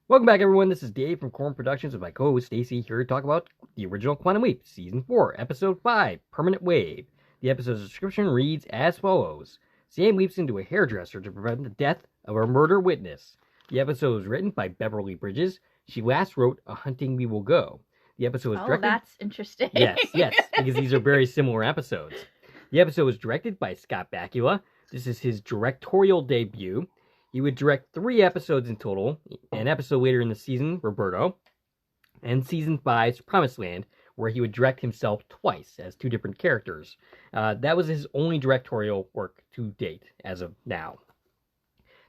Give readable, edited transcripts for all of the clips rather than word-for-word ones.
Welcome back, everyone. This is Dave from Corn Productions with my co-host Stacie here to talk about the original Quantum Leap, Season 4, Episode 5, Permanent Wave. The episode's description reads as follows. Sam leaps into a hairdresser to prevent the death of a murder witness. The episode was written by Beverly Bridges. She last wrote A Hunting We Will Go. The episode was directed... Oh, that's interesting. Yes, because these are very similar episodes. The episode was directed by Scott Bakula. This is his directorial debut. He would direct 3 episodes in total, an episode later in the season, Roberto, and Season 5's Promised Land, where he would direct himself twice as 2 different characters. That was his only directorial work to date, as of now.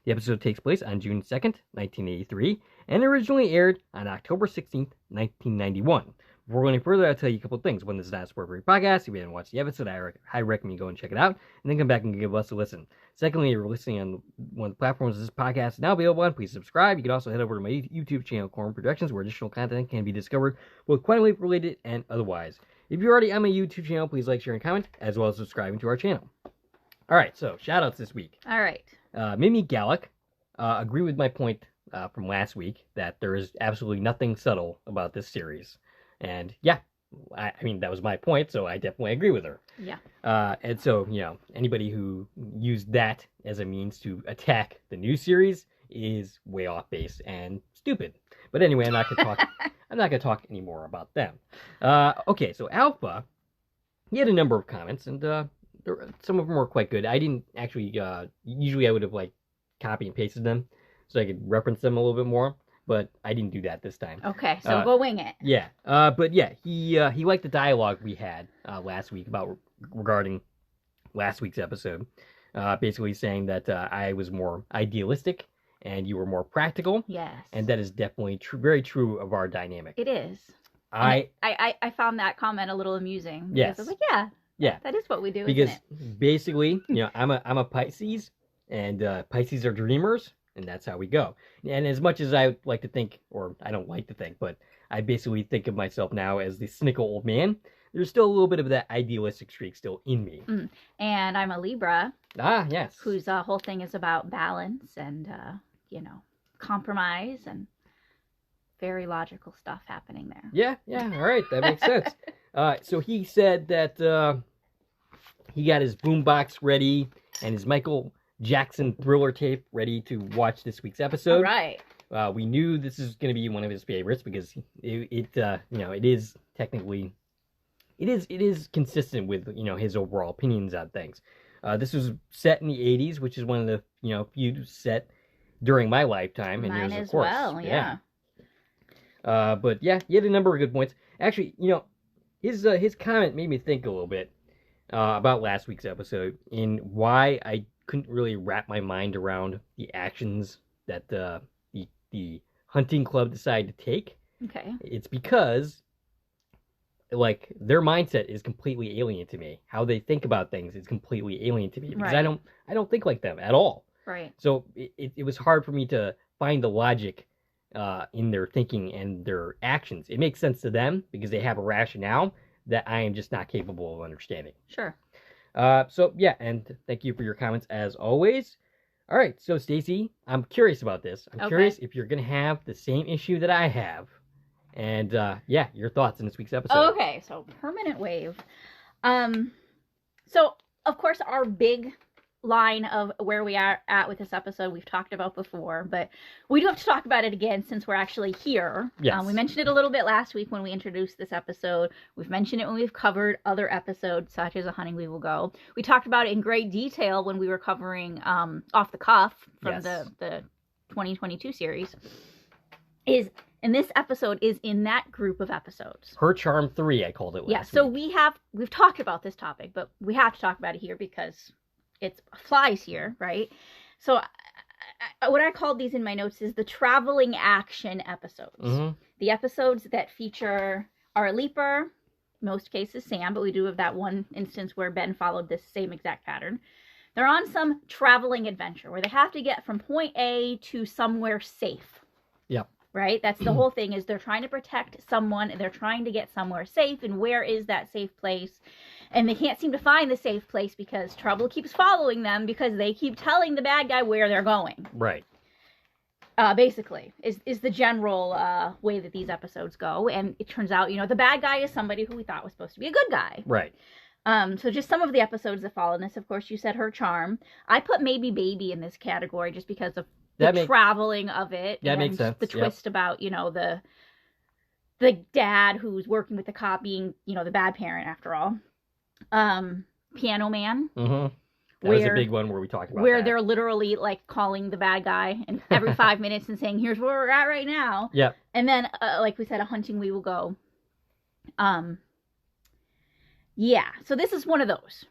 The episode takes place on June 2nd, 1983, and originally aired on October 16th, 1991. Before going any further, I'll tell you a couple of things. One, this is not a spoiler-free podcast. If you haven't watched the episode, I highly recommend you go and check it out, and then come back and give us a listen. Secondly, if you're listening on one of the platforms this podcast is now available on, please subscribe. You can also head over to my YouTube channel, Corn Productions, where additional content can be discovered, both Quantum Leap related and otherwise. If you're already on my YouTube channel, please like, share, and comment, as well as subscribing to our channel. All right, so shout-outs this week. All right. Mimi Gallic agreed with my point from last week that there is absolutely nothing subtle about this series. And yeah, I mean, that was my point, so I definitely agree with her. Yeah. And so, anybody who used that as a means to attack the new series is way off base and stupid. But anyway, I'm not gonna talk anymore about them. Okay, so Alpha, he had a number of comments, and some of them were quite good. I didn't actually. Usually, I would have copy and pasted them so I could reference them a little bit more. But I didn't do that this time. Okay, so go wing it. Yeah, but yeah, he liked the dialogue we had last week regarding last week's episode. Basically saying that I was more idealistic and you were more practical. Yes. And that is definitely very true of our dynamic. It is. I found that comment a little amusing. Yes. I was like, yeah, that is what we do. Because isn't it? basically, I'm a Pisces, and Pisces are dreamers. And that's how we go. And as much as I like to think, or I don't like to think, but I basically think of myself now as the cynical old man, there's still a little bit of that idealistic streak still in me. And I'm a Libra. Ah, yes. Whose whole thing is about balance and, compromise and very logical stuff happening there. Yeah, all right. That makes sense. So he said that he got his boombox ready and his Michael Jackson Thriller tape ready to watch this week's episode. All right. We knew this is going to be one of his favorites because it is technically, it is consistent with, his overall opinions on things. This was set in the 80s, which is one of the, few set during my lifetime. And mine yours, as of course. Well, yeah. But yeah, he had a number of good points. Actually, his comment made me think a little bit about last week's episode in why I couldn't really wrap my mind around the actions that the hunting club decided to take. Okay. It's because their mindset is completely alien to me. How they think about things is completely alien to me because right. I don't think like them at all. Right. So it was hard for me to find the logic in their thinking and their actions. It makes sense to them because they have a rationale that I am just not capable of understanding. Sure. So yeah, and thank you for your comments as always. All right, so Stacie, I'm curious about this. I'm curious if you're gonna have the same issue that I have, and your thoughts in this week's episode. Okay, so Permanent Wave. So of course our big line of where we are at with this episode we've talked about before, but we do have to talk about it again since we're actually here. Yes. We mentioned it a little bit last week when we introduced this episode. We've mentioned it when we've covered other episodes such as A Hunting We Will Go. We talked about it in great detail when we were covering Off the Cuff from the 2022 series. And this episode is in that group of episodes. Her Charm 3, I called it last so week. we've talked about this topic, but we have to talk about it here because it flies here, right? So what I called these in my notes is the traveling action episodes. Mm-hmm. The episodes that feature our leaper, most cases Sam, but we do have that one instance where Ben followed this same exact pattern. They're on some traveling adventure where they have to get from point A to somewhere safe. Yep. Right? That's the whole thing, is they're trying to protect someone and they're trying to get somewhere safe. And where is that safe place? And they can't seem to find the safe place because trouble keeps following them because they keep telling the bad guy where they're going. Right. Basically, is the general way that these episodes go. And it turns out, the bad guy is somebody who we thought was supposed to be a good guy. Right. So just some of the episodes that follow this, of course, you said her charm. I put maybe Baby in this category just because of the traveling of it. That makes sense. The twist about, the dad who's working with the cop being, the bad parent after all. Piano Man. Mm-hmm. That was a big one where we talked about where that. they're literally like calling the bad guy and every 5 minutes and saying, here's where we're at right now. Yeah. And then, like we said, A Hunting We Will Go. Yeah. So this is one of those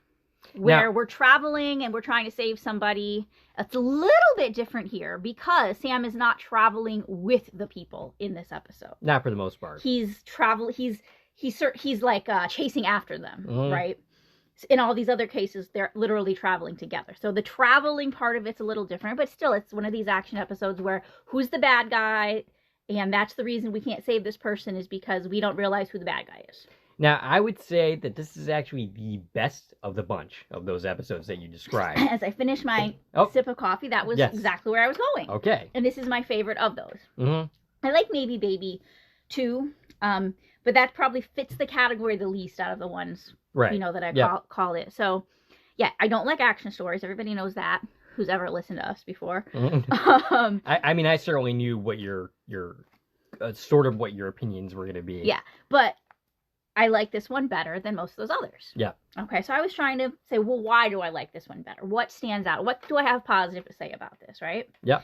where we're traveling and we're trying to save somebody. It's a little bit different here because Sam is not traveling with the people in this episode. Not for the most part. He's like chasing after them, right? In all these other cases, they're literally traveling together. So the traveling part of it's a little different, but still, it's one of these action episodes where who's the bad guy, and that's the reason we can't save this person is because we don't realize who the bad guy is. Now, I would say that this is actually the best of the bunch of those episodes that you described. As I finished my sip of coffee, that was exactly where I was going. Okay. And this is my favorite of those. Mm-hmm. I like Maybe Baby, too, but that probably fits the category the least out of the ones that I call it. So, yeah, I don't like action stories. Everybody knows that, who's ever listened to us before. I mean, I certainly knew what your sort of what your opinions were going to be. Yeah, but I like this one better than most of those others. Yeah. Okay, so I was trying to say, well, why do I like this one better? What stands out? What do I have positive to say about this, right? Yeah.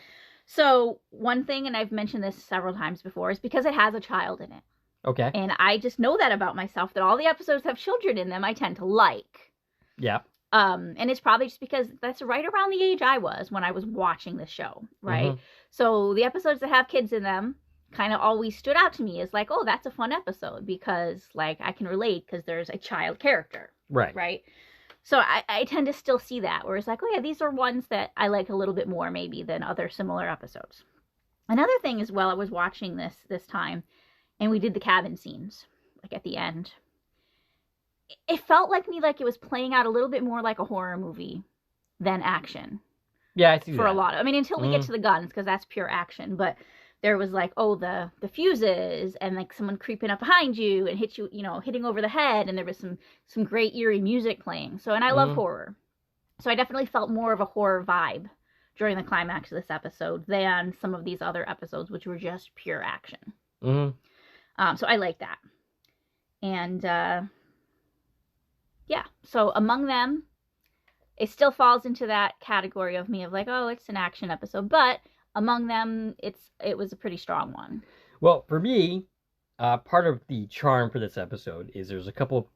So one thing, and I've mentioned this several times before, is because it has a child in it. Okay. And I just know that about myself, that all the episodes have children in them I tend to like. Yeah. And it's probably just because that's right around the age I was when I was watching the show, right? Mm-hmm. So the episodes that have kids in them kind of always stood out to me as like, oh, that's a fun episode because like I can relate because there's a child character. Right. Right. So I tend to still see that where it's like, oh yeah, these are ones that I like a little bit more maybe than other similar episodes. Another thing as well, I was watching this time and we did the cabin scenes like at the end. It felt like it was playing out a little bit more like a horror movie than action. Yeah, I see for that. a lot of, I mean, until we get to the guns because that's pure action, but there was like, oh, the fuses and like someone creeping up behind you and hit you, hitting over the head. And there was some great eerie music playing. So, and I love horror. So I definitely felt more of a horror vibe during the climax of this episode than some of these other episodes, which were just pure action. Mm-hmm. So I like that. And, yeah, so among them, it still falls into that category of me of like, oh, it's an action episode, but among them, it was a pretty strong one. Well, for me, part of the charm for this episode is there's a couple,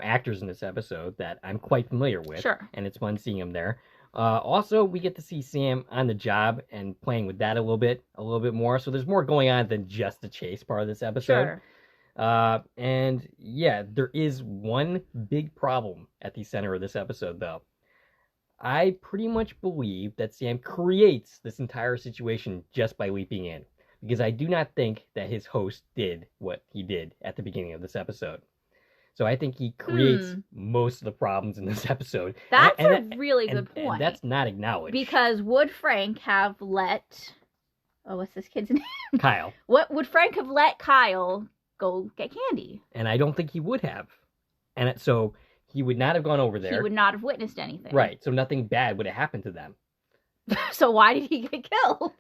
actors in this episode that I'm quite familiar with. Sure. And it's fun seeing them there. Also, we get to see Sam on the job and playing with that a little bit more. So there's more going on than just the chase part of this episode. Sure. And yeah, there is one big problem at the center of this episode, though. I pretty much believe that Sam creates this entire situation just by leaping in, because I do not think that his host did what he did at the beginning of this episode. So I think he creates most of the problems in this episode. That's a really good point. And that's not acknowledged. Because would Frank have let... Oh, what's this kid's name? Kyle. What would Frank have let Kyle go get candy? And I don't think he would have. And so he would not have gone over there. He would not have witnessed anything. Right. So nothing bad would have happened to them. So why did he get killed?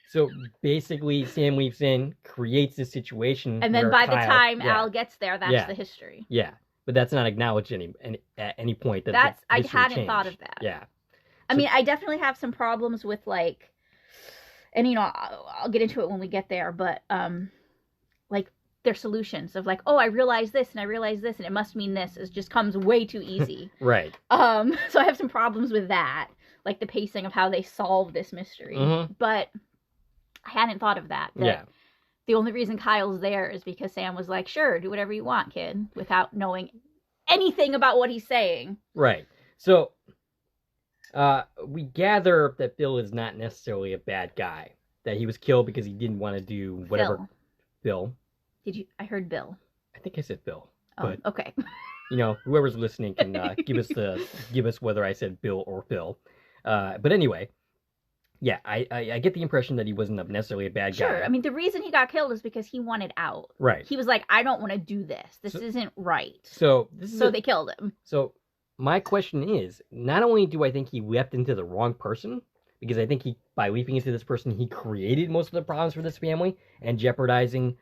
So basically, Sam leaps in, creates this situation. And then by the time Al gets there, that's the history. Yeah. But that's not acknowledged at any point. I hadn't thought of that. Yeah. I mean, I definitely have some problems with like, and I'll get into it when we get there, but like their solutions of like, oh, I realize this and I realize this and it must mean this. It just comes way too easy. Right. So I have some problems with that, like the pacing of how they solve this mystery. Mm-hmm. But I hadn't thought of that. The only reason Kyle's there is because Sam was like, sure, do whatever you want, kid, without knowing anything about what he's saying. Right. So we gather that Bill is not necessarily a bad guy, that he was killed because he didn't want to do whatever. Bill. I heard Bill. I think I said Bill. Oh, but, okay. Whoever's listening can give us whether I said Bill or Phil. But anyway, Yeah, I get the impression that he wasn't necessarily a bad guy. Sure. I mean, the reason he got killed is because he wanted out. Right. He was like, I don't want to do this. This isn't right. So they killed him. So my question is, not only do I think he leapt into the wrong person, because I think by leaping into this person, he created most of the problems for this family and jeopardizing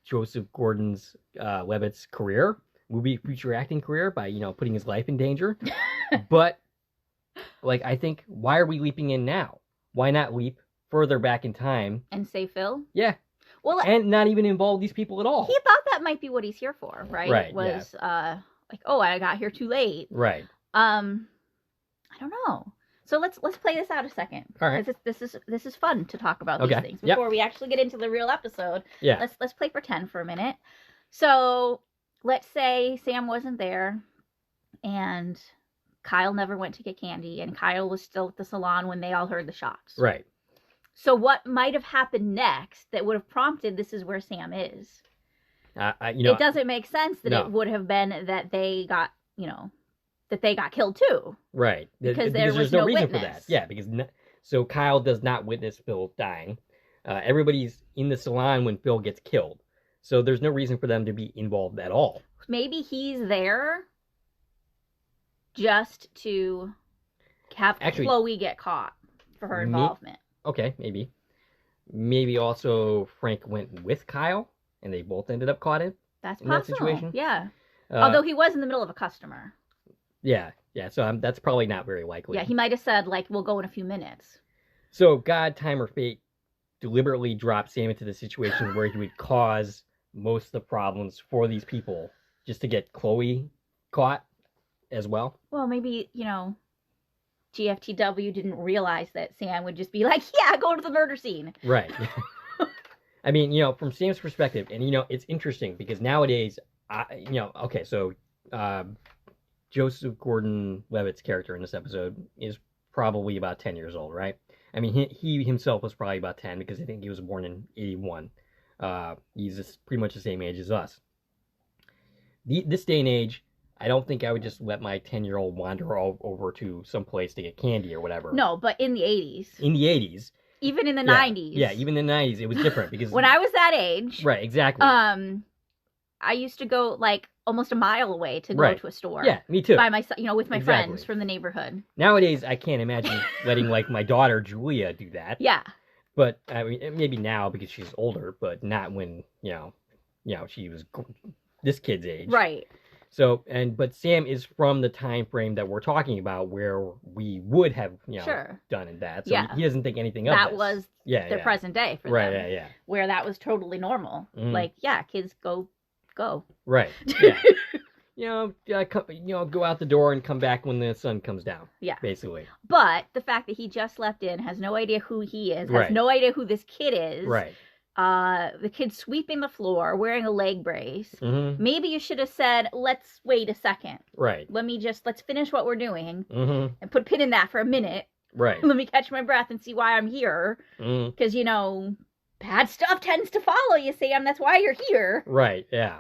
Joseph Gordon-Levitt's career, future acting career, by putting his life in danger. But like, I think, why are we leaping in now? Why not leap further back in time and save Phil? Yeah. Well, and not even involve these people at all. He thought that might be what he's here for, right? Right. Was like, oh, I got here too late. Right. I don't know. So let's play this out a second. All right. This is fun to talk about these things before we actually get into the real episode. Yeah. Let's play pretend for a minute. So let's say Sam wasn't there, and Kyle never went to get candy, and Kyle was still at the salon when they all heard the shots. Right. So what might have happened next that would have prompted this is where Sam is? It doesn't make sense that it would have been that they got, that they got killed too. Right. Because there's no reason witness for that. Yeah, because so Kyle does not witness Phil dying. Everybody's in the salon when Phil gets killed. So there's no reason for them to be involved at all. Maybe he's there just to have Chloe get caught for her involvement. Okay, maybe. Maybe also Frank went with Kyle, and they both ended up caught in That's that situation. Yeah. Although he was in the middle of a customer. Yeah. So that's probably not very likely. Yeah, he might have said, like, we'll go in a few minutes. So God, time, or fate deliberately dropped Sam into the situation where he would cause most of the problems for these people just to get Chloe caught as well. Well, maybe, GFTW didn't realize that Sam would just be like, yeah, go to the murder scene. Right. I mean, from Sam's perspective, and, it's interesting because nowadays, so Joseph Gordon-Levitt's character in this episode is probably about 10 years old, right? I mean, he himself was probably about 10 because I think he was born in 81. He's pretty much the same age as us. This day and age, I don't think I would just let my 10-year-old wander over to some place to get candy or whatever. No, but in the 80s. In the 80s. Even in the 90s. Yeah, even in the 90s, it was different because when I was that age. Right, exactly. I used to go like almost a mile away to go to a store. Yeah, me too. By myself, with my friends from the neighborhood. Nowadays, I can't imagine letting like my daughter Julia do that. Yeah. But I mean, maybe now because she's older, but not when she was this kid's age. Right. So but Sam is from the time frame that we're talking about where we would have done that. So he doesn't think anything of that this. was the present day for them. Yeah. Where that was totally normal. Mm-hmm. Like, kids go. Right. Yeah. Go out the door and come back when the sun comes down. Yeah. Basically. But the fact that he just left in, has no idea who he is, has no idea who this kid is. Right. The kid's sweeping the floor, wearing a leg brace. Mm-hmm. Maybe you should have said, let's wait a second. Right. Let's finish what we're doing and put a pin in that for a minute. Right. Let me catch my breath and see why I'm here. Because, bad stuff tends to follow you, Sam. That's why you're here. Right, yeah.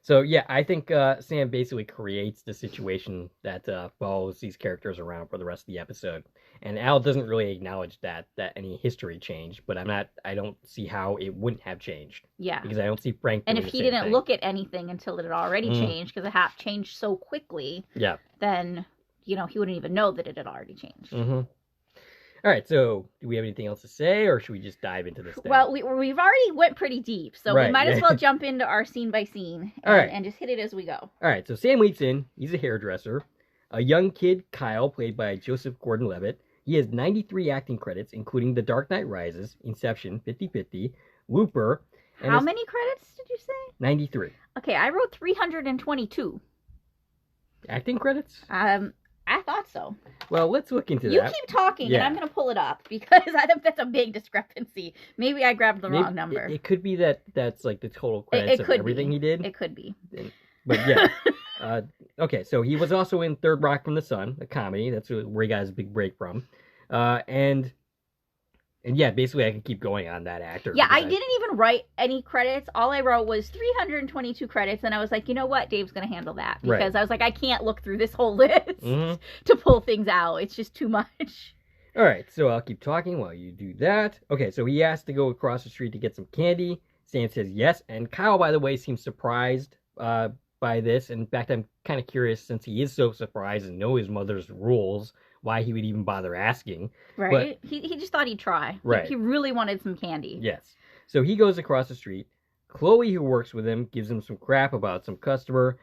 So, I think Sam basically creates the situation that follows these characters around for the rest of the episode. And Al doesn't really acknowledge that any history changed, but I don't see how it wouldn't have changed. Yeah. Because I don't see Frank doing And if he didn't look at anything until it had already changed, because it had changed so quickly, then, he wouldn't even know that it had already changed. Mm-hmm. All right, so do we have anything else to say, or should we just dive into this thing? Well, we've already went pretty deep, so we might as well jump into our scene by scene and just hit it as we go. All right, so Sam leaps in. He's a hairdresser. A young kid, Kyle, played by Joseph Gordon-Levitt. He has 93 acting credits, including The Dark Knight Rises, Inception, 50-50, Looper. How many credits did you say? 93. Okay, I wrote 322. Acting credits? I thought so. Well, let's look into that. You keep talking, and I'm going to pull it up, because I think that's a big discrepancy. Maybe I grabbed the wrong number. It could be that's like the total credits of everything he did. It could be. But yeah. Okay, so he was also in Third Rock from the Sun, a comedy. That's where he got his big break from. And yeah, basically I can keep going on that actor. Yeah, I didn't even write any credits. All I wrote was 322 credits, and I was like, you know what? Dave's going to handle that. Because I was like, I can't look through this whole list to pull things out. It's just too much. All right, so I'll keep talking while you do that. Okay, so he asked to go across the street to get some candy. Sam says yes, and Kyle, by the way, seems surprised by this. In fact, I'm kind of curious, since he is so surprised and knows his mother's rules, why he would even bother asking. Right. But, he just thought he'd try. Right. He really wanted some candy. Yes. So he goes across the street. Chloe, who works with him, gives him some crap about some customer.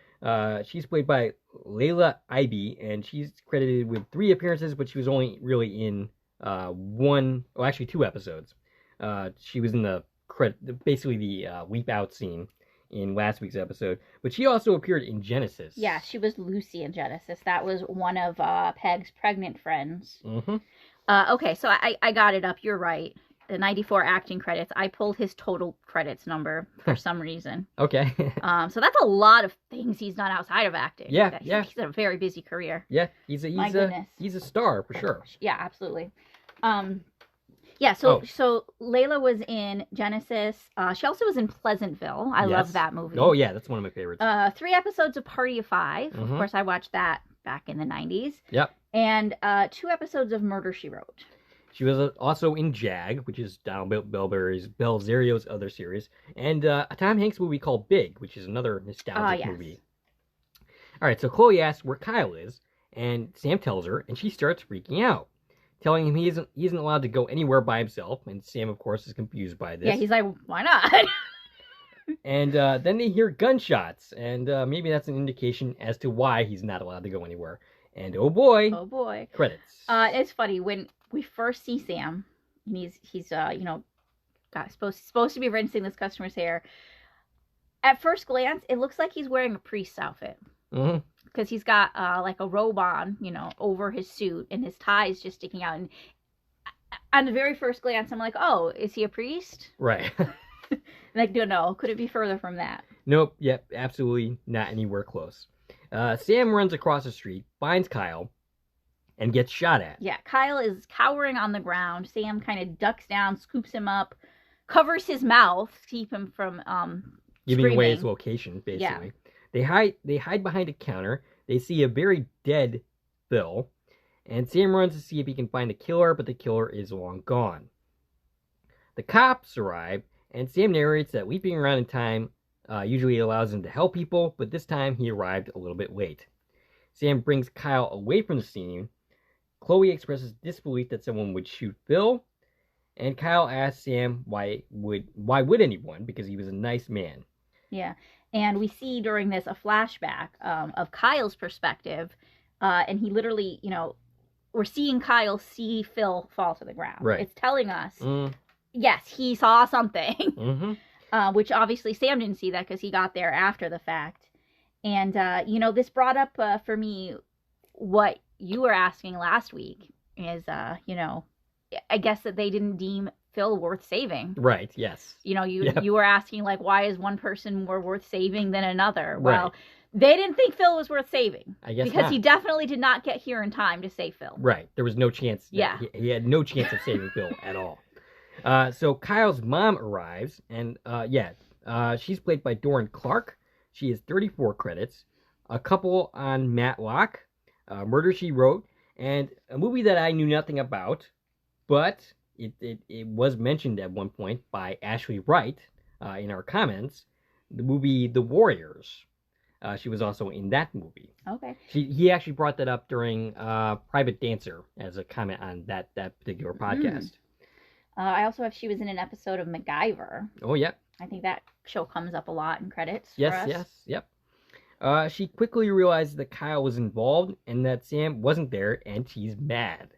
She's played by Layla Ibe, and she's credited with 3 appearances, but she was only really in 2 episodes. She was in the Leap Out scene in last week's episode, but she also appeared in Genesis. Yeah, she was Lucy in Genesis. That was one of Peg's pregnant friends. Mm-hmm. Okay, so I got it up. You're right. The 94 acting credits. I pulled his total credits number for some reason. Okay. So that's a lot of things he's done outside of acting. Yeah, He's a very busy career. Yeah, he's a star for sure. Yeah, absolutely. So Layla was in Genesis. She also was in Pleasantville. I love that movie. Oh yeah, that's one of my favorites. 3 episodes of Party of 5. Mm-hmm. Of course, I watched that back in the 90s. Yep. And 2 episodes of Murder, She Wrote. She was also in Jag, which is Donald Belzerio's other series, and a Tom Hanks movie called Big, which is another nostalgic movie. All right, so Chloe asks where Kyle is, and Sam tells her, and she starts freaking out, telling him he isn't allowed to go anywhere by himself, and Sam, of course, is confused by this. Yeah, he's like, why not? And then they hear gunshots, and maybe that's an indication as to why he's not allowed to go anywhere. And oh boy, credits. It's funny when we first see Sam, and he's supposed to be rinsing this customer's hair. At first glance, it looks like he's wearing a priest's outfit. Mm-hmm. Because he's got like a robe on, over his suit, and his tie is just sticking out. And on the very first glance, I'm like, oh, is he a priest? Right. Like, no, could it be further from that? Nope. Yep. Absolutely not anywhere close. Sam runs across the street, finds Kyle, and gets shot at. Yeah, Kyle is cowering on the ground. Sam kind of ducks down, scoops him up, covers his mouth to keep him from giving screaming away his location, basically. Yeah. They hide behind a counter. They see a very dead Phil, and Sam runs to see if he can find the killer, but the killer is long gone. The cops arrive, and Sam narrates that leaping around in time usually allows him to help people, but this time he arrived a little bit late. Sam brings Kyle away from the scene. Chloe expresses disbelief that someone would shoot Phil, and Kyle asks Sam why would anyone, because he was a nice man. Yeah, and we see during this a flashback of Kyle's perspective, and he literally, we're seeing Kyle see Phil fall to the ground. Right. It's telling us, yes, he saw something, mm-hmm. Which obviously Sam didn't see that because he got there after the fact. And, this brought up for me what you were asking last week is, I guess that they didn't deem Phil worth saving. Right, yes. You were asking, like, why is one person more worth saving than another? Right. Well, they didn't think Phil was worth saving. I guess because not. He definitely did not get here in time to save Phil. Right. There was no chance. Yeah. He had no chance of saving Phil at all. So Kyle's mom arrives, and she's played by Doran Clark. She has 34 credits. A couple on Matlock, Murder, She Wrote, and a movie that I knew nothing about, but it was mentioned at one point by Ashley Wright in our comments, the movie The Warriors. She was also in that movie. Okay. He actually brought that up during Private Dancer as a comment on that particular podcast. I also have she was in an episode of MacGyver. Oh, yeah. I think that show comes up a lot in credits for Yes, us. yes, yep. She quickly realizes that Kyle was involved and that Sam wasn't there, and she's mad.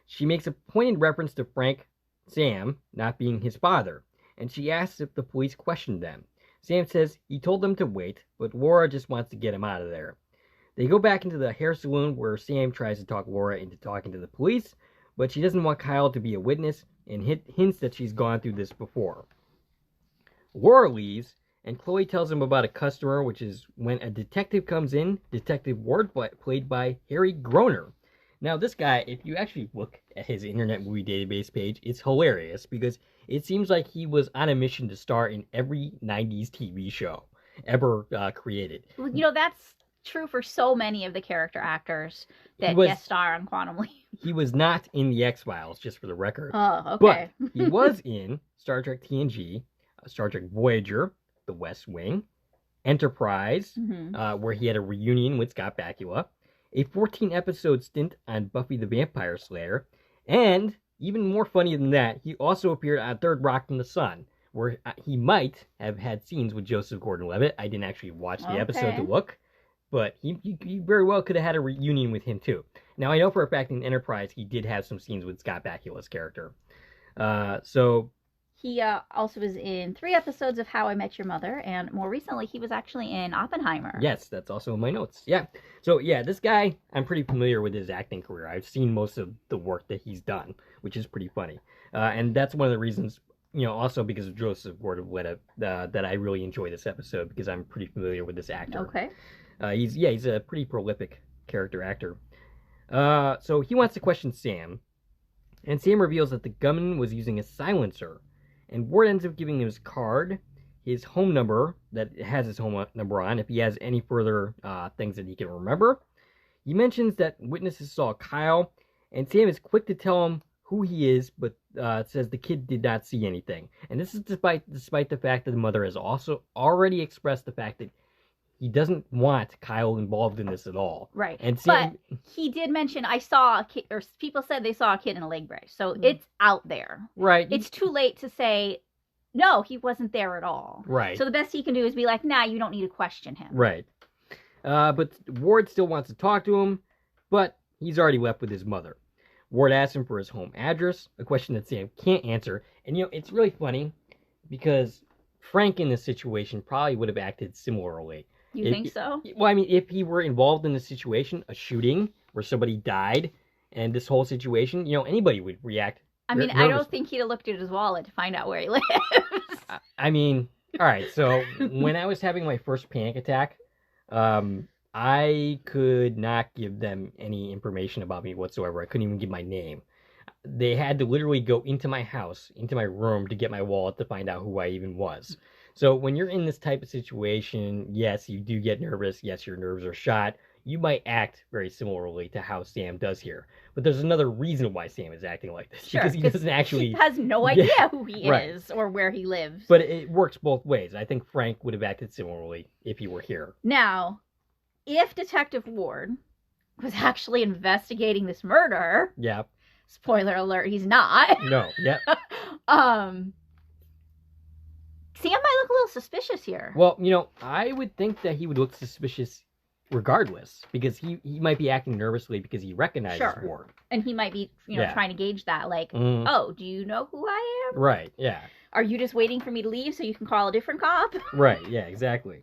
She makes a pointed reference to Sam, not being his father, and she asks if the police questioned them. Sam says he told them to wait, but Laura just wants to get him out of there. They go back into the hair salon where Sam tries to talk Laura into talking to the police, but she doesn't want Kyle to be a witness and hints that she's gone through this before. Laura leaves, and Chloe tells him about a customer, which is when a detective comes in, Detective Ward, played by Harry Groner. Now, this guy, if you actually look at his Internet Movie Database page, it's hilarious because it seems like he was on a mission to star in every 90s TV show ever created. That's true for so many of the character actors that guest star on Quantum Leap. he was not in the X-Files, just for the record. Oh, okay. But he was in Star Trek TNG, Star Trek Voyager, The West Wing, Enterprise, where he had a reunion with Scott Bakula, a 14-episode stint on Buffy the Vampire Slayer, and, even more funny than that, he also appeared on Third Rock from the Sun, where he might have had scenes with Joseph Gordon-Levitt. I didn't actually watch the episode to look, but he very well could have had a reunion with him, too. Now, I know for a fact in Enterprise, he did have some scenes with Scott Bakula's character. He also was in 3 episodes of How I Met Your Mother, and more recently, he was actually in Oppenheimer. Yes, that's also in my notes. Yeah. So, yeah, this guy, I'm pretty familiar with his acting career. I've seen most of the work that he's done, which is pretty funny. And that's one of the reasons, also because of Joseph Gordon-Levitt, that I really enjoy this episode, because I'm pretty familiar with this actor. Okay. He's a pretty prolific character actor. So he wants to question Sam, and Sam reveals that the gunman was using a silencer, and Ward ends up giving him his card, his home number that has his home number on, if he has any further things that he can remember. He mentions that witnesses saw Kyle, and Sam is quick to tell him who he is, but says the kid did not see anything. And this is despite the fact that the mother has also already expressed the fact that he doesn't want Kyle involved in this at all. Right. And Sam, but he did mention, I saw a kid, or people said they saw a kid in a leg brace. So it's out there. Right. It's too late to say, no, he wasn't there at all. Right. So the best he can do is be like, nah, you don't need to question him. Right. But Ward still wants to talk to him, but he's already left with his mother. Ward asks him for his home address, a question that Sam can't answer. And, it's really funny because Frank in this situation probably would have acted similarly. You think so? Well, I mean, if he were involved in a situation, a shooting where somebody died, and this whole situation, anybody would react. I mean, I don't think he'd have looked at his wallet to find out where he lives. I mean, all right. So when I was having my first panic attack, I could not give them any information about me whatsoever. I couldn't even give my name. They had to literally go into my house, into my room, to get my wallet to find out who I even was. So when you're in this type of situation, yes, you do get nervous. Yes, your nerves are shot. You might act very similarly to how Sam does here. But there's another reason why Sam is acting like this. Sure, because he doesn't actually... He has no idea who he is or where he lives. But it works both ways. I think Frank would have acted similarly if he were here. Now, if Detective Ward was actually investigating this murder... Yeah. Spoiler alert, he's not. No, yep. Sam might look a little suspicious here. Well, I would think that he would look suspicious regardless, because he might be acting nervously because he recognizes Ward. And he might be, trying to gauge that, like, oh, do you know who I am? Right, yeah. Are you just waiting for me to leave so you can call a different cop? Right, yeah, exactly.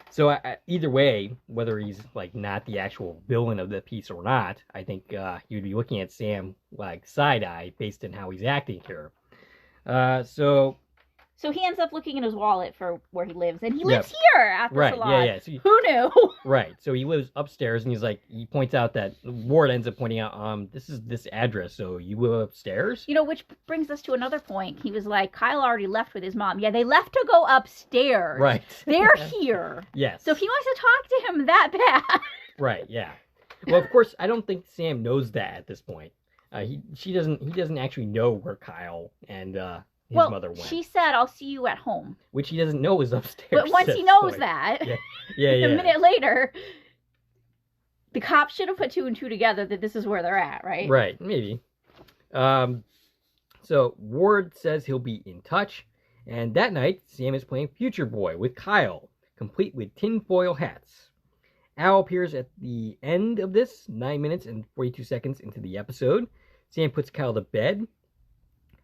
So either way, whether he's, not the actual villain of the piece or not, I think he would be looking at Sam, side-eye based on how he's acting here. So he ends up looking in his wallet for where he lives, and he lives here at the salon. Yeah. So who knew? Right. So he lives upstairs, and he points out that Ward ends up pointing out, this is this address, so you live upstairs? Which brings us to another point. He was like, Kyle already left with his mom. Yeah, they left to go upstairs. Right. They're here. Yes. So if he wants to talk to him that bad. Right, yeah. Well, of course, I don't think Sam knows that at this point. He doesn't actually know where Kyle and his mother went. She said, I'll see you at home. Which he doesn't know is upstairs. But once he knows that, yeah. A minute later, the cops should have put 2 and 2 together that this is where they're at, right? Right, maybe. So Ward says he'll be in touch, and that night, Sam is playing Future Boy with Kyle, complete with tinfoil hats. Al appears at the end of this, 9 minutes and 42 seconds into the episode. Sam puts Kyle to bed.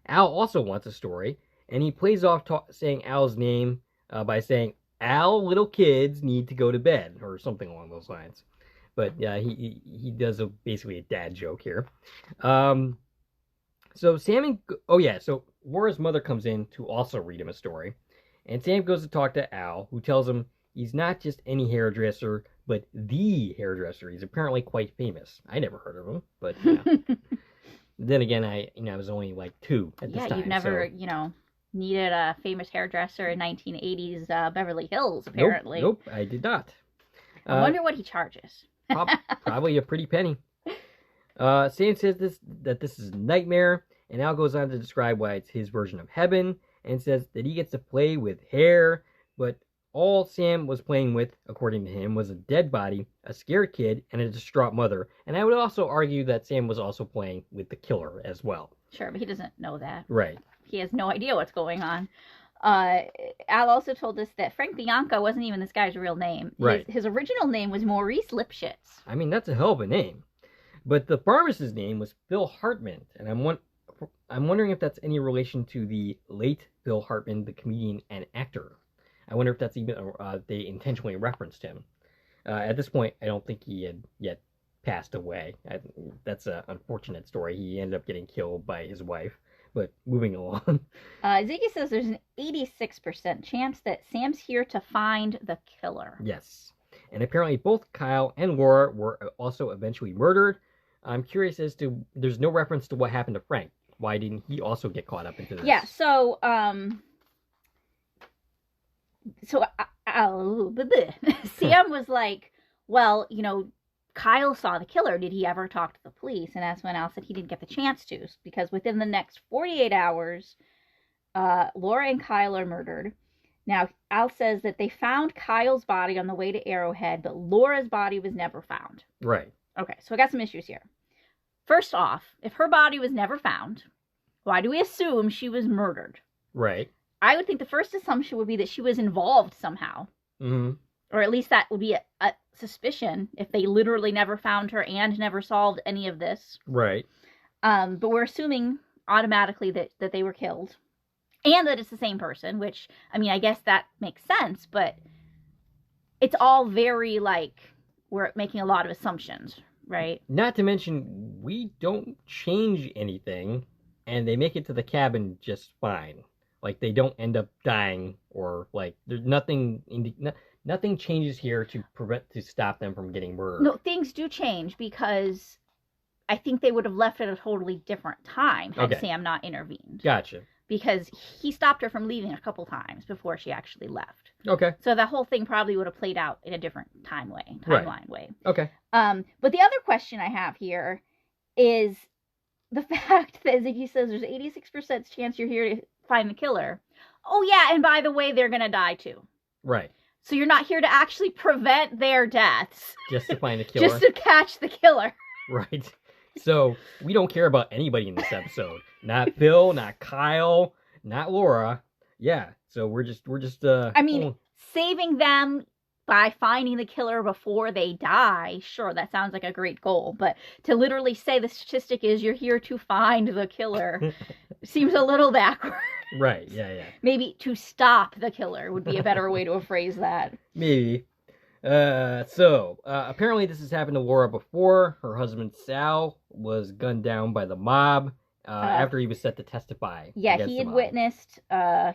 Al also wants a story, and he plays off saying Al's name by saying, Al, little kids need to go to bed, or something along those lines. But he does basically a dad joke here. So Laura's mother comes in to also read him a story, and Sam goes to talk to Al, who tells him he's not just any hairdresser, but the hairdresser. He's apparently quite famous. I never heard of him, but then again, I was only 2 at this time. Yeah, you've never, needed a famous hairdresser in 1980s Beverly Hills, apparently. Nope, I did not. I wonder what he charges. Probably a pretty penny. Sam says that this is a nightmare, and Al goes on to describe why it's his version of heaven, and says that he gets to play with hair, but all Sam was playing with, according to him, was a dead body, a scared kid, and a distraught mother. And I would also argue that Sam was also playing with the killer as well. Sure, but he doesn't know that. Right. He has no idea what's going on. Al also told us that Frank Bianca wasn't even this guy's real name. Right. His original name was Maurice Lipschitz. I mean, that's a hell of a name. But the pharmacist's name was Phil Hartman, and I'm wondering if that's any relation to the late Phil Hartman, the comedian and actor. I wonder if that's even they intentionally referenced him. At this point, I don't think he had yet passed away. That's an unfortunate story. He ended up getting killed by his wife. But moving along. Ziggy says there's an 86% chance that Sam's here to find the killer. Yes. And apparently both Kyle and Laura were also eventually murdered. I'm curious as to, there's no reference to what happened to Frank. Why didn't he also get caught up into this? Yeah, so Sam was like, well, Kyle saw the killer. Did he ever talk to the police? And that's when Al said he didn't get the chance to, because within the next 48 hours, Laura and Kyle are murdered. Now, Al says that they found Kyle's body on the way to Arrowhead, but Laura's body was never found. Right. Okay, so I got some issues here. First off, if her body was never found, why do we assume she was murdered? Right. I would think the first assumption would be that she was involved somehow. Mm-hmm. Or at least that would be a suspicion if they literally never found her and never solved any of this. Right. But we're assuming automatically that they were killed. And that it's the same person, which, I mean, I guess that makes sense, but it's all very, we're making a lot of assumptions, right? Not to mention, we don't change anything, and they make it to the cabin just fine. They don't end up dying, or, there's nothing changes here to stop them from getting murdered. No, things do change, because I think they would have left at a totally different time had Sam not intervened. Gotcha. Because he stopped her from leaving a couple times before she actually left. Okay. So that whole thing probably would have played out in a different timeline way. Okay. But the other question I have here is the fact that Ziggy says there's 86% chance you're here to find the killer. Oh yeah, and by the way, they're gonna die too. Right. So you're not here to actually prevent their deaths. Just to find the killer. Just to catch the killer. Right. So we don't care about anybody in this episode. Not Phil, not Kyle, not Laura. Yeah. So we're just saving them by finding the killer before they die, sure, that sounds like a great goal. But to literally say the statistic is you're here to find the killer seems a little backwards. Right, yeah. Maybe to stop the killer would be a better way to phrase that. Maybe. Apparently this has happened to Laura before. Her husband Sal was gunned down by the mob after he was set to testify. Yeah, he had witnessed a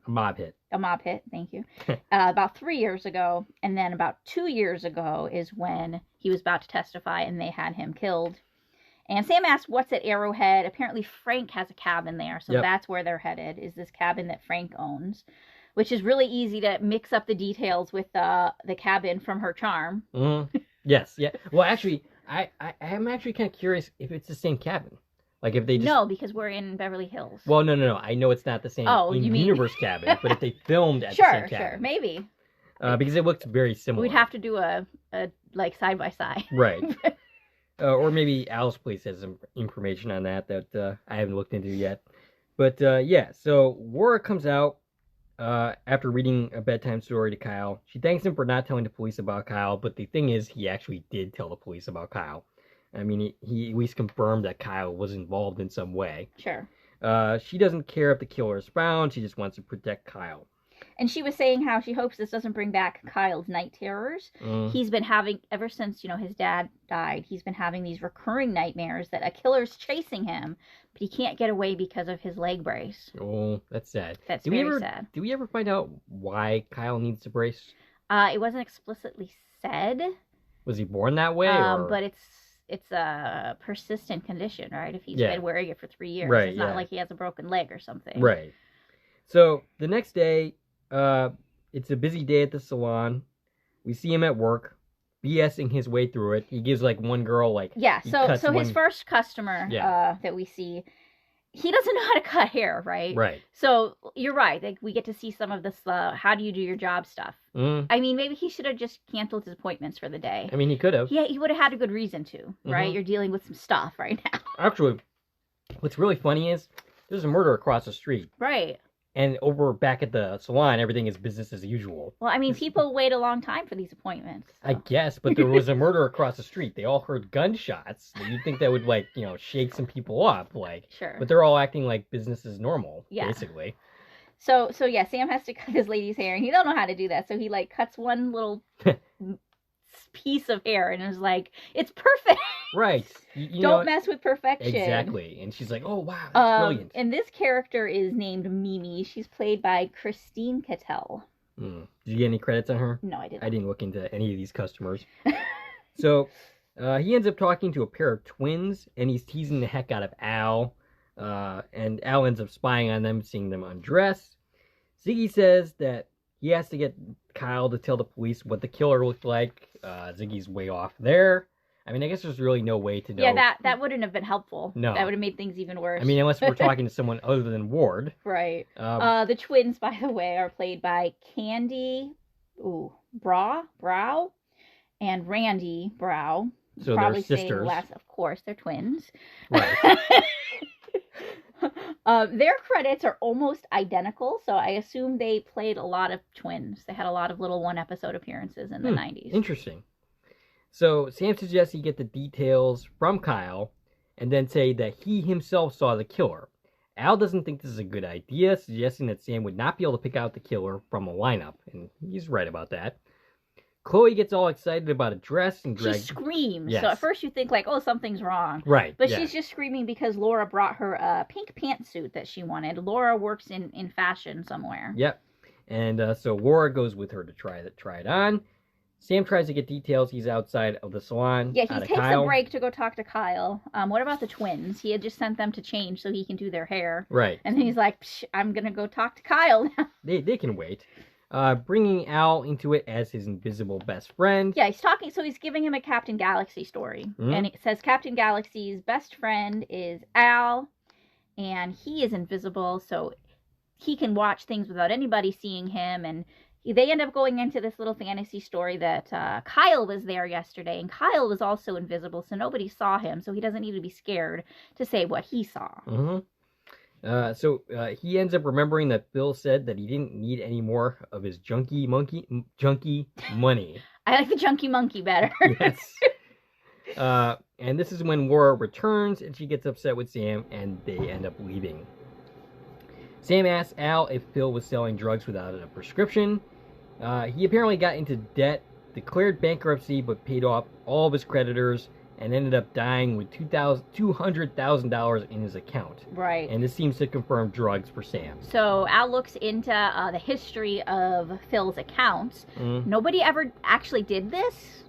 mob hit. A mob hit, thank you. About 3 years ago, and then about 2 years ago is when he was about to testify and they had him killed. And Sam asked what's at Arrowhead. Apparently Frank has a cabin there, so that's where they're headed, is this cabin that Frank owns. Which is really easy to mix up the details with the cabin from Her Charm. Mm-hmm. Yes, yeah. Well, actually, I'm actually kind of curious if it's the same cabin. If they just... No, because we're in Beverly Hills. Well, no. I know it's not the same in-universe cabin, but if they filmed at the same cabin. Sure, maybe. Because it looks very similar. We'd have to do a side-by-side. Right. Or maybe Al's place has some information on that I haven't looked into yet. But, so Laura comes out. After reading a bedtime story to Kyle. She thanks him for not telling the police about Kyle, but the thing is, he actually did tell the police about Kyle. I mean, he at least confirmed that Kyle was involved in some way. Sure. She doesn't care if the killer is found, she just wants to protect Kyle. And she was saying how she hopes this doesn't bring back Kyle's night terrors. He's been having, ever since, his dad died, he's been having these recurring nightmares that a killer's chasing him, but he can't get away because of his leg brace. Oh, that's sad. That's very sad. Did we ever find out why Kyle needs a brace? It wasn't explicitly said. Was he born that way? But it's a persistent condition, right? If he's been wearing it for 3 years. Right, it's not like he has a broken leg or something. Right. So, the next day, it's a busy day at the salon. We see him at work. BSing his way through it. He gives like one girl like So his first customer that we see, he doesn't know how to cut hair, right? Right. So you're right. Like we get to see some of this. How do you do your job stuff? I mean, maybe he should have just canceled his appointments for the day. I mean, he could have. Yeah, he would have had a good reason to, right? You're dealing with some stuff right now. Actually, what's really funny is there's a murder across the street. Right. And over back at the salon, everything is business as usual. Well, I mean, people wait a long time for these appointments. So. I guess, but there was a murder across the street. They all heard gunshots. You'd think that would, like, shake some people up, like. Sure. But they're all acting like business is normal, basically. So yeah, Sam has to cut this lady's hair, and he don't know how to do that. So he like cuts one little piece of hair, and is like, "It's perfect." Right. Don't mess with perfection. Exactly. And she's like, "Oh wow, that's brilliant." And this character is named Mimi. She's played by Christine Cattell. Did you get any credits on her? No, I didn't. I didn't look into any of these customers. So he ends up talking to a pair of twins, and he's teasing the heck out of Al. And Al ends up spying on them, seeing them undress. Ziggy says that he has to get Kyle to tell the police what the killer looked like. Ziggy's way off there. I mean, I guess there's really no way to know. Yeah, that wouldn't have been helpful. No. That would have made things even worse. I mean, unless we're talking to someone other than Ward. Right. The twins, by the way, are played by Candy Brow and Randy Brow. So Probably they're sisters. Less, of course, they're twins. Right. Their credits are almost identical, so I assume they played a lot of twins. They had a lot of little one-episode appearances in the 90s. Interesting. So Sam suggests he get the details from Kyle and then say that he himself saw the killer. Al doesn't think this is a good idea, suggesting that Sam would not be able to pick out the killer from a lineup, and he's right about that. Chloe gets all excited about a dress and She screams. Yes. So at first you think like, oh, something's wrong. Right. But she's just screaming because Laura brought her a pink pantsuit that she wanted. Laura works in fashion somewhere. Yep. And so Laura goes with her to try it on. Sam tries to get details. He's outside of the salon. Yeah, he takes a break to go talk to Kyle. What about the twins? He had just sent them to change so he can do their hair. Right. And then he's like, I'm going to go talk to Kyle now. They can wait. Bringing Al into it as his invisible best friend. Yeah, he's talking, so he's giving him a Captain Galaxy story. And it says Captain Galaxy's best friend is Al, and he is invisible, so he can watch things without anybody seeing him, and they end up going into this little fantasy story that Kyle was there yesterday, and Kyle was also invisible, so nobody saw him, so he doesn't need to be scared to say what he saw. So he ends up remembering that Bill said that he didn't need any more of his junkie money. I like the junkie monkey better. Yes. And this is when Laura returns, and she gets upset with Sam, and they end up leaving. Sam asks Al if Bill was selling drugs without a prescription. He apparently got into debt, declared bankruptcy, but paid off all of his creditors, and ended up dying with $200,000 in his account. Right. And this seems to confirm drugs for Sam. So Al looks into the history of Phil's accounts. Nobody ever actually did this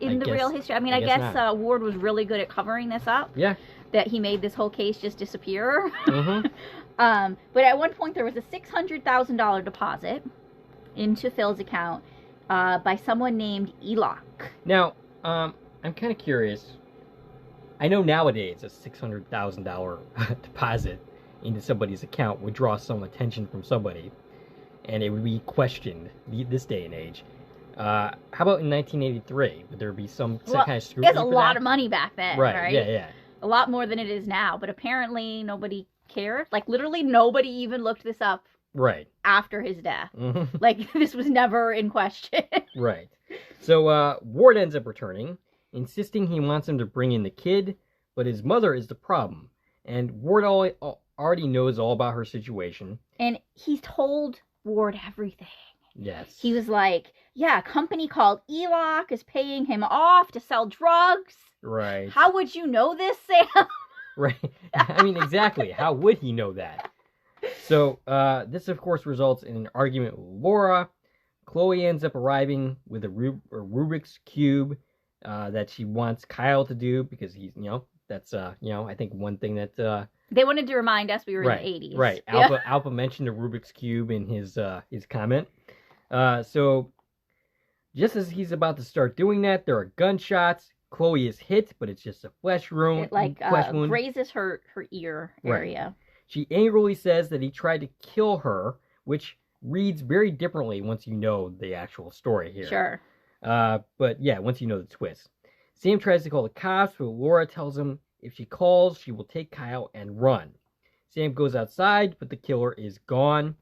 in the real history. I mean, I guess Ward was really good at covering this up. Yeah. That he made this whole case just disappear. But at one point there was a $600,000 deposit into Phil's account by someone named Eloch. Now, I'm kind of curious. I know nowadays a $600,000 deposit into somebody's account would draw some attention from somebody, and it would be questioned this day and age. How about in 1983? Would there be some kind of scrutiny? It's a lot of money back then, right? Yeah. A lot more than it is now, but apparently nobody cared. Like, literally nobody even looked this up. Right. After his death. Like, this was never in question. Right. So, Ward ends up returning, insisting he wants him to bring in the kid, but his mother is the problem. And Ward already knows all about her situation. And he's told Ward everything. Yes. He was like, yeah, a company called Eloch is paying him off to sell drugs. Right. How would you know this, Sam? Right. I mean, exactly. How would he know that? So, this, of course, results in an argument with Laura. Chloe ends up arriving with a Rubik's Cube that she wants Kyle to do because he's, that's, I think one thing that... they wanted to remind us we were in the 80s. Right. Alpha mentioned the Rubik's Cube in his comment. So Just as he's about to start doing that, there are gunshots. Chloe is hit, but it's just a flesh wound. It grazes her ear area. Right. She angrily says that he tried to kill her, which reads very differently once you know the actual story here. Sure. But yeah, once you know the twist. Sam tries to call the cops, but Laura tells him if she calls, she will take Kyle and run. Sam goes outside, but the killer is gone.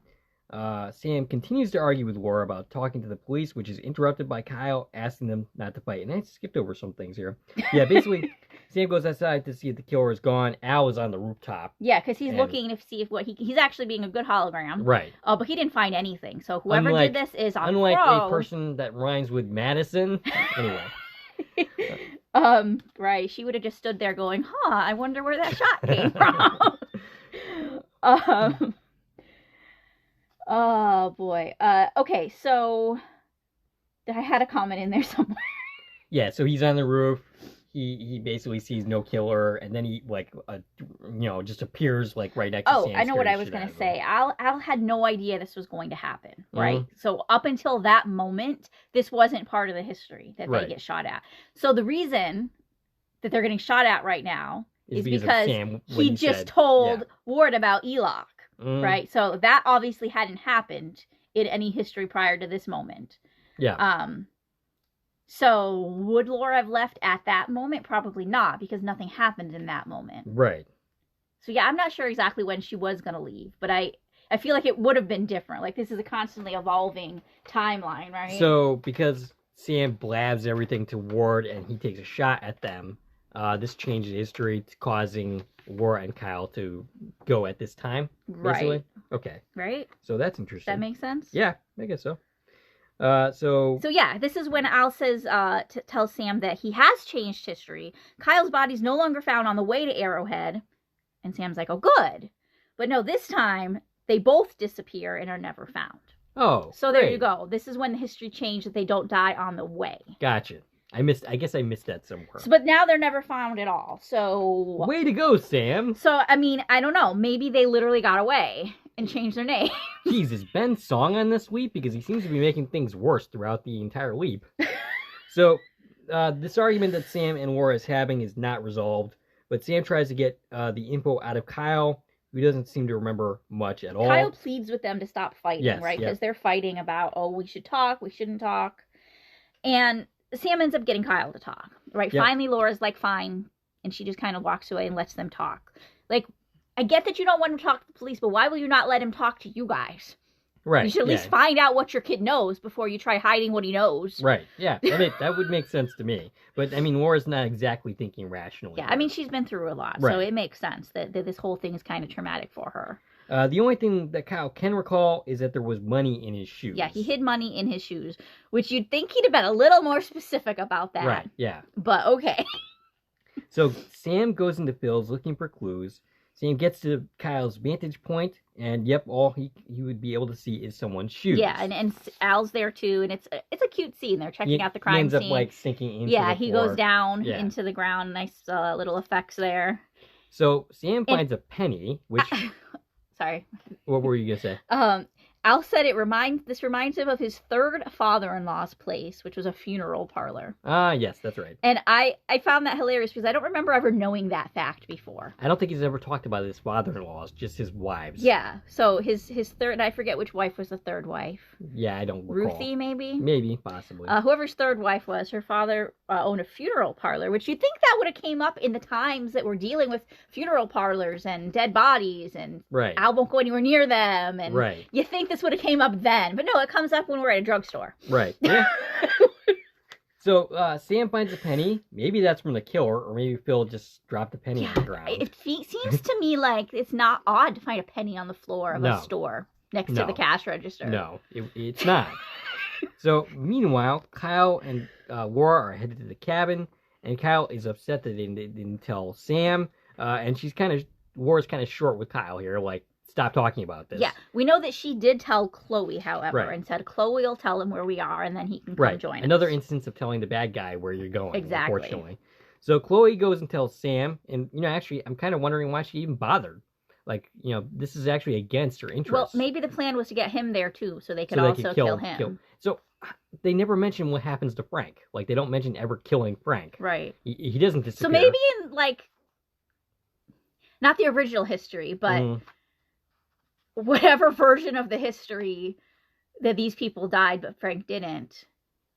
Sam continues to argue with Laura about talking to the police, which is interrupted by Kyle asking them not to fight. And I skipped over some things here. Yeah, basically, Sam goes outside to see if the killer is gone. Al is on the rooftop. Yeah, because he's looking to see if he's actually being a good hologram. Right. But he didn't find anything. So whoever did this is on Unlike pro. a person that rhymes with Madison. Anyway. Right. She would have just stood there going, I wonder where that shot came from. Oh boy. Okay, so I had a comment in there somewhere. Yeah, so he's on the roof. He basically sees no killer, and then he just appears like right next to Sam. I know what I was gonna say. Al had no idea this was going to happen, right? Mm-hmm. So up until that moment, this wasn't part of the history that they get shot at. So the reason that they're getting shot at right now is because he just told Ward about Eloch. Right, so that obviously hadn't happened in any history prior to this moment. Yeah. So would Laura have left at that moment? Probably not, because nothing happened in that moment. Right. So yeah, I'm not sure exactly when she was gonna leave, but I feel like it would have been different. Like, this is a constantly evolving timeline, right? So because Sam blabs everything to Ward and he takes a shot at them, this changes history, causing Laura and Kyle to go at this time, basically. Right. Okay. Right? So that's interesting. That makes sense? Yeah, I guess so. So yeah, this is when Al says, tells Sam that he has changed history. Kyle's body's no longer found on the way to Arrowhead. And Sam's like, oh, good. But no, this time, they both disappear and are never found. Oh, so there you go. This is when the history changed, that they don't die on the way. Gotcha. I guess I missed that somewhere. But now they're never found at all, so... Way to go, Sam! So, I mean, I don't know. Maybe they literally got away and changed their name. Jeez, is Ben Song on this leap? Because he seems to be making things worse throughout the entire leap. So, this argument that Sam and Laura is having is not resolved, but Sam tries to get the info out of Kyle, who doesn't seem to remember much at all. Kyle pleads with them to stop fighting, right? Because they're fighting about, we should talk, we shouldn't talk. And Sam ends up getting Kyle to talk, right? Yep. Finally, Laura's like, fine. And she just kind of walks away and lets them talk. Like, I get that you don't want him to talk to the police, but why will you not let him talk to you guys? Right. You should at least find out what your kid knows before you try hiding what he knows. Right. Yeah. That would make sense to me. But, I mean, Laura's not exactly thinking rationally. Yeah, I mean, she's been through a lot. Right. So it makes sense that this whole thing is kind of traumatic for her. The only thing that Kyle can recall is that there was money in his shoes. Yeah, he hid money in his shoes, which you'd think he'd have been a little more specific about that. Right, yeah. But okay. So Sam goes into Phil's looking for clues. Sam gets to Kyle's vantage point, and all he would be able to see is someone's shoes. Yeah, and Al's there too, and it's a cute scene. They're checking out the crime scene. He ends up like sinking into the floor. He goes down into the ground. Nice little effects there. So Sam finds a penny, which... Sorry. What were you going to say? Al said this reminds him of his third father-in-law's place, which was a funeral parlor. Ah, yes, that's right. And I found that hilarious because I don't remember ever knowing that fact before. I don't think he's ever talked about his father-in-laws, just his wives. Yeah, so his third, I forget which wife was the third wife. Yeah, I don't recall. Ruthie, maybe? Maybe, possibly. Whoever's third wife was, her father owned a funeral parlor, which you'd think that would have came up in the times that we're dealing with funeral parlors and dead bodies, and Al won't go anywhere near them, and you think this would have came up then, but no, it comes up when we're at a drugstore. Right. Yeah. So Sam finds a penny. Maybe that's from the killer, or maybe Phil just dropped a penny on the ground. It seems to me like it's not odd to find a penny on the floor of a store next to the cash register. No, it's not. So meanwhile, Kyle and Laura are headed to the cabin, and Kyle is upset that they didn't tell Sam, and Laura's kind of short with Kyle here, like, stop talking about this. Yeah, we know that she did tell Chloe, however, and said Chloe will tell him where we are, and then he can come join us. Another instance of telling the bad guy where you're going, unfortunately. Exactly. So Chloe goes and tells Sam, and, actually, I'm kind of wondering why she even bothered. Like, this is actually against her interests. Well, maybe the plan was to get him there, too, so they could also kill him. So they never mention what happens to Frank. Like, they don't mention ever killing Frank. Right. He doesn't disappear. So maybe in, like, not the original history, but whatever version of the history that these people died, but Frank didn't,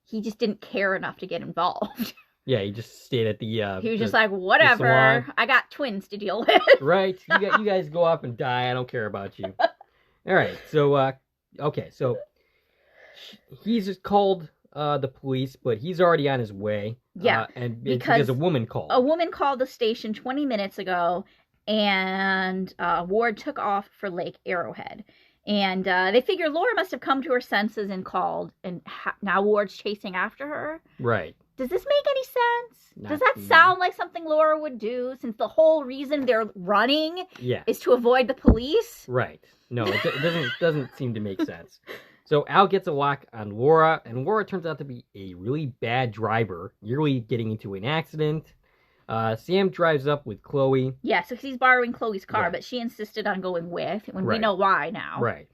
he just didn't care enough to get involved. Yeah, he just stayed at the... he was just like, whatever, I got twins to deal with. Right, you guys go off and die, I don't care about you. All right, so, okay, so he's called the police, but he's already on his way. Yeah, and because a woman called. A woman called the station 20 minutes ago, and Ward took off for Lake Arrowhead. And they figure Laura must have come to her senses and called, and now Ward's chasing after her. Right. Does this make any sense? Does that sound like something Laura would do, since the whole reason they're running is to avoid the police? Right. No, it doesn't seem to make sense. So Al gets a lock on Laura, and Laura turns out to be a really bad driver, nearly getting into an accident. Sam drives up with Chloe. Yeah, so he's borrowing Chloe's car, but she insisted on going with, when we know why now. Right.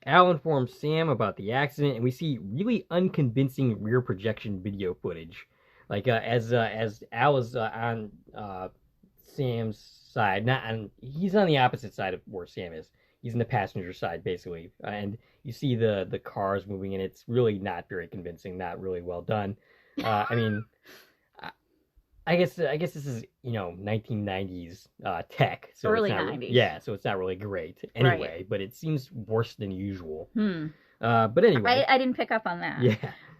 Al informs Sam about the accident, and we see really unconvincing rear projection video footage. Like, as Al is on Sam's side, he's on the opposite side of where Sam is. He's in the passenger side, basically. And you see the cars moving, and it's really not very convincing, not really well done. I mean... I guess this is 1990s tech. So early it's not, 90s. Yeah, so it's not really great anyway. But it seems worse than usual. But anyway, I didn't pick up on that.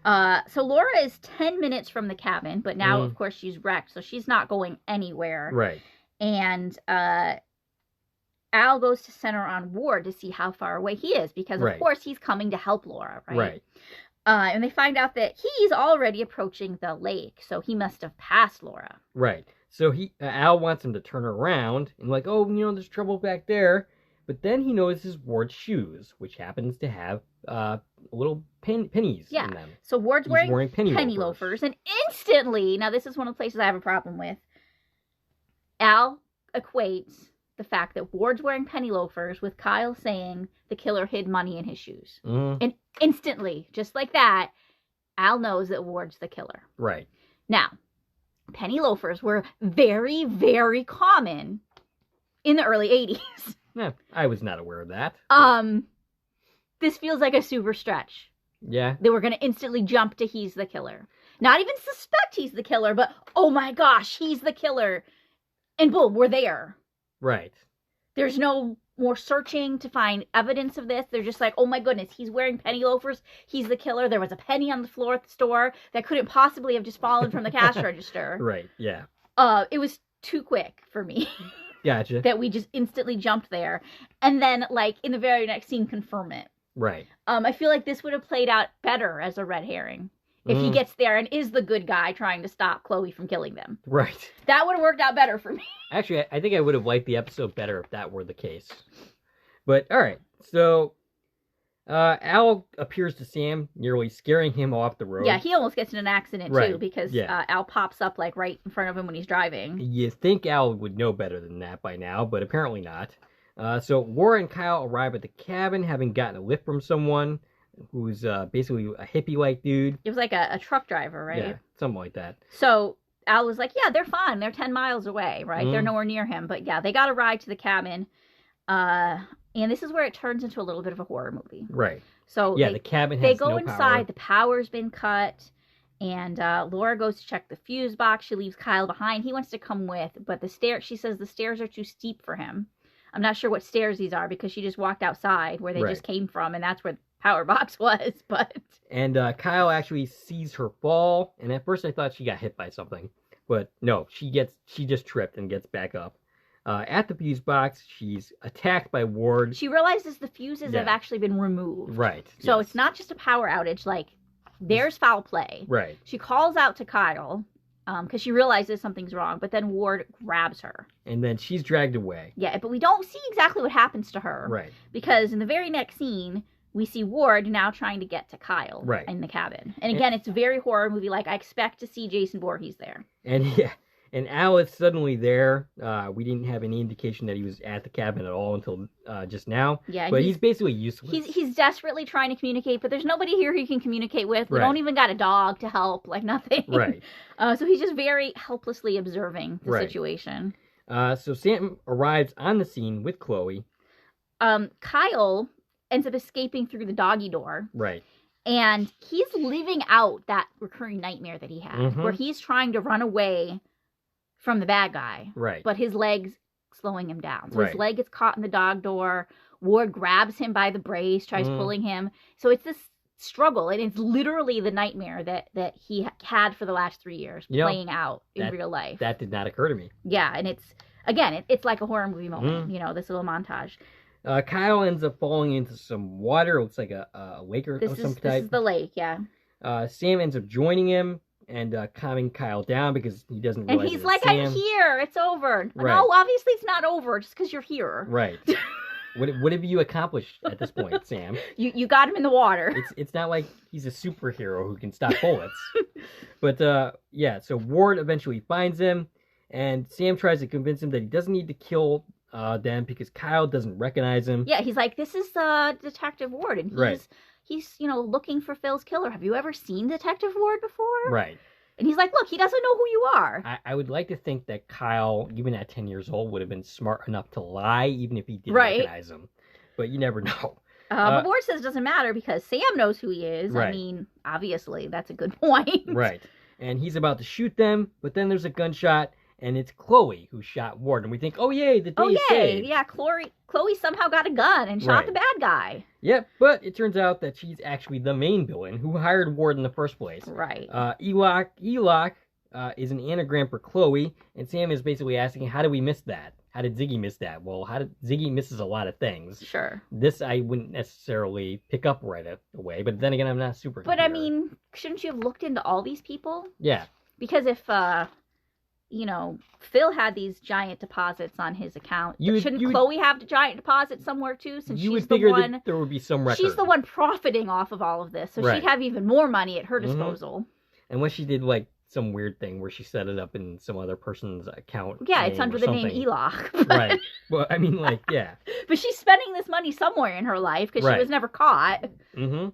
Yeah. So Laura is 10 minutes from the cabin, but now of course she's wrecked, so she's not going anywhere. Right. And Al goes to center on Ward to see how far away he is, because of course he's coming to help Laura, right? Right. And they find out that he's already approaching the lake, so he must have passed Laura. Right. So Al wants him to turn around, and like, there's trouble back there. But then he notices Ward's shoes, which happens to have little pennies in them. So Ward's wearing penny loafers, and instantly, now this is one of the places I have a problem with, Al equates the fact that Ward's wearing penny loafers with Kyle saying the killer hid money in his shoes. And instantly, just like that, Al knows that Ward's the killer. Right. Now, penny loafers were very, very common in the early 80s. Yeah, I was not aware of that. This feels like a super stretch. Yeah. They were going to instantly jump to he's the killer. Not even suspect he's the killer, but oh my gosh, he's the killer. And boom, we're there. Right. There's no more searching to find evidence of this. They're just like, oh my goodness, he's wearing penny loafers. He's the killer. There was a penny on the floor at the store that couldn't possibly have just fallen from the cash register. Right, yeah. It was too quick for me. Gotcha. That we just instantly jumped there. And then, like, in the very next scene, confirm it. Right. I feel like this would have played out better as a red herring. If he gets there and is the good guy trying to stop Chloe from killing them. Right. That would have worked out better for me. Actually, I think I would have liked the episode better if that were the case. But, alright. So, Al appears to Sam, nearly scaring him off the road. Yeah, he almost gets in an accident, too, because Al pops up, like, right in front of him when he's driving. You think Al would know better than that by now, but apparently not. So, Laura and Kyle arrive at the cabin, having gotten a lift from someone who's basically a hippie-like dude. It was like a truck driver, right? Yeah, something like that. So Al was like, yeah, they're fine. They're 10 miles away, right? They're nowhere near him. But yeah, they got a ride to the cabin. And this is where it turns into a little bit of a horror movie. Right. So yeah, the cabin has no power. They go inside. The power's been cut. And Laura goes to check the fuse box. She leaves Kyle behind. He wants to come with. But she says the stairs are too steep for him. I'm not sure what stairs these are because she just walked outside where they just came from. And that's where power box was, and Kyle actually sees her fall, and at first I thought she got hit by something, but no, she just tripped and gets back up. At the fuse box, she's attacked by Ward. She realizes the fuses have actually been removed. Right. So it's not just a power outage, like there's foul play. Right. She calls out to Kyle because she realizes something's wrong, but then Ward grabs her. And then she's dragged away. Yeah, but we don't see exactly what happens to her. Right. Because in the very next scene, we see Ward now trying to get to Kyle in the cabin. And again, it's very horror movie. Like, I expect to see Jason Voorhees there. And And Al is suddenly there. We didn't have any indication that he was at the cabin at all until just now. Yeah, but he's basically useless. He's desperately trying to communicate, but there's nobody here he can communicate with. We Right. don't even got a dog to help, like nothing. Right. So he's just very helplessly observing the Right. situation. So Sam arrives on the scene with Chloe. Kyle ends up escaping through the doggy door. Right. And he's living out that recurring nightmare that he had, where he's trying to run away from the bad guy. Right. But his leg's slowing him down. So Right. his leg gets caught in the dog door. Ward grabs him by the brace, tries pulling him. So it's this struggle, and it's literally the nightmare that he had for the last 3 years playing out in real life. That did not occur to me. Yeah, and it's like a horror movie moment, this little montage. Kyle ends up falling into some water. It looks like a lake of some type. This is the lake, yeah. Sam ends up joining him and calming Kyle down because he doesn't realize. And he's it's like, Sam. I'm here. It's over. Right. No, obviously it's not over just because you're here. Right. What have you accomplished at this point, Sam? You got him in the water. It's not like he's a superhero who can stop bullets. But yeah, so Ward eventually finds him, and Sam tries to convince him that he doesn't need to kill them because Kyle doesn't recognize him. Yeah, he's like, this is Detective Ward, and he's looking for Phil's killer. Have you ever seen Detective Ward before? Right. And he's like, look, he doesn't know who you are. I would like to think that Kyle, even at 10 years old, would have been smart enough to lie, even if he didn't recognize him. But you never know. But Ward says it doesn't matter because Sam knows who he is. Right. I mean, obviously, that's a good point. Right. And he's about to shoot them, but then there's a gunshot, and it's Chloe who shot Ward. And we think, oh, yay, the day is saved. Yeah, Chloe somehow got a gun and shot the bad guy. Yep, but it turns out that she's actually the main villain who hired Ward in the first place. Right. Eloc is an anagram for Chloe, and Sam is basically asking, how did we miss that? How did Ziggy miss that? Well, Ziggy misses a lot of things. Sure. This I wouldn't necessarily pick up right away, but then again, I'm not super. But I mean, shouldn't you have looked into all these people? Yeah. Because if Phil had these giant deposits on his account, shouldn't Chloe have giant deposits somewhere too? Since you she's would figure the one, that there would be some record. She's the one profiting off of all of this, so she'd have even more money at her disposal. Unless she did like some weird thing where she set it up in some other person's account. Yeah, it's under the name Eloc. Right. Well, I mean, like, yeah. But she's spending this money somewhere in her life because she was never caught. Mm-hmm.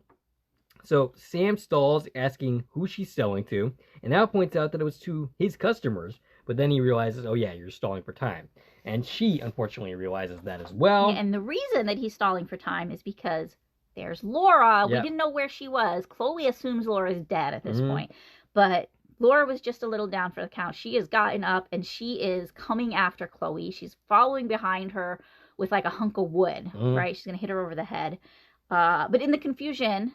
So Sam stalls, asking who she's selling to, and Al points out that it was to his customers, but then he realizes, oh yeah, you're stalling for time. And she, unfortunately, realizes that as well. Yeah, and the reason that he's stalling for time is because there's Laura. We didn't know where she was. Chloe assumes Laura's dead at this point. But Laura was just a little down for the count. She has gotten up, and she is coming after Chloe. She's following behind her with like a hunk of wood, right? She's going to hit her over the head. But in the confusion,